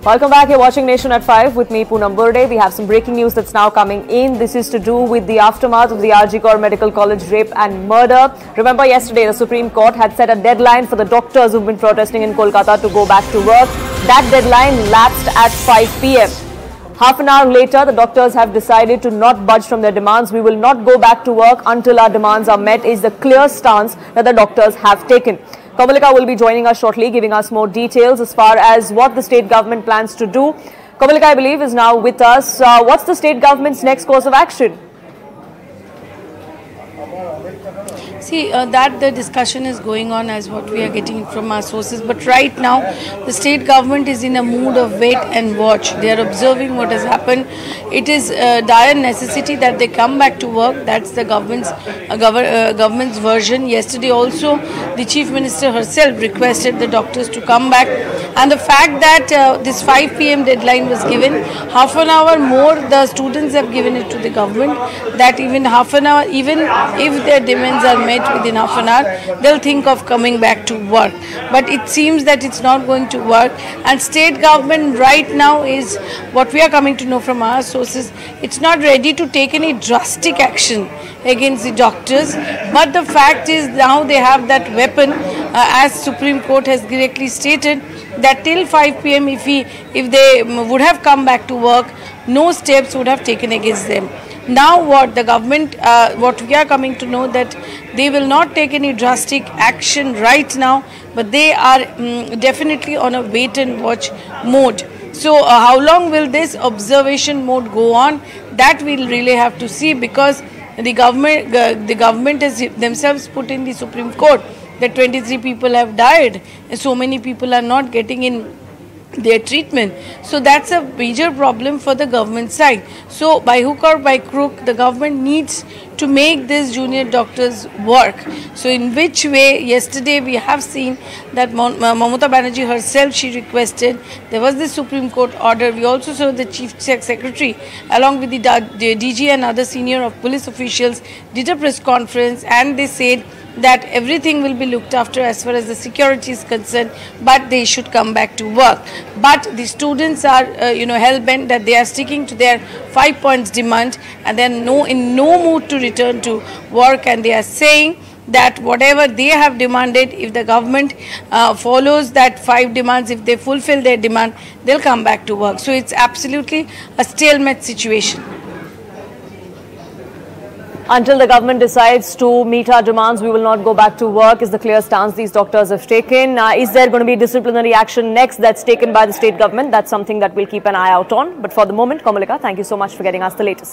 Welcome back. You're watching Nation at 5 with me, Poonam Burde. We have some breaking news that's now coming in. This is to do with the aftermath of the RG Kar Medical College rape and murder. Remember, yesterday the Supreme Court had set a deadline for the doctors who've been protesting in Kolkata to go back to work. That deadline lapsed at 5 p.m. Half an hour later, the doctors have decided to not budge from their demands. We will not go back to work until our demands are met, is the clear stance that the doctors have taken. Kamalika will be joining us shortly, giving us more details as far as what the state government plans to do. Kamalika, I believe, is now with us. What's the state government's next course of action? See, that the discussion is going on as what we are getting from our sources. But right now, the state government is in a mood of wait and watch. They are observing what has happened. It is a dire necessity that they come back to work. That's the government's version. Yesterday also, the Chief Minister herself requested the doctors to come back. And the fact that this 5 p.m. deadline was given, half an hour more, the students have given it to the government, that even half an hour, even if their demands are met within half an hour, they'll think of coming back to work. But it seems that it's not going to work, and state government right now is, what we are coming to know from our sources, it's not ready to take any drastic action against the doctors. But the fact is now they have that weapon, as Supreme Court has directly stated, that till 5 p.m. if they would have come back to work, no steps would have taken against them. Now what the government, what we are coming to know, that they will not take any drastic action right now, but they are definitely on a wait and watch mode. So how long will this observation mode go on? That we'll really have to see, because the government has themselves put in the Supreme Court that 23 people have died, and so many people are not getting in their treatment. So that's a major problem for the government side. So by hook or by crook, the government needs to make these junior doctors work. So in which way? Yesterday we have seen that Mamata Banerjee herself, she requested, there was the Supreme Court order. We also saw the Chief Secretary along with the DG and other senior of police officials did a press conference, and they said that everything will be looked after as far as the security is concerned, but they should come back to work. But the students are, hell-bent that they are sticking to their 5 points demand, and they are in no mood to return to work, and they are saying that whatever they have demanded, if the government follows that 5 demands, if they fulfill their demand, they'll come back to work. So it's absolutely a stalemate situation. Until the government decides to meet our demands, we will not go back to work, is the clear stance these doctors have taken. Is there going to be disciplinary action next that's taken by the state government? That's something that we'll keep an eye out on. But for the moment, Kamalika, thank you so much for getting us the latest.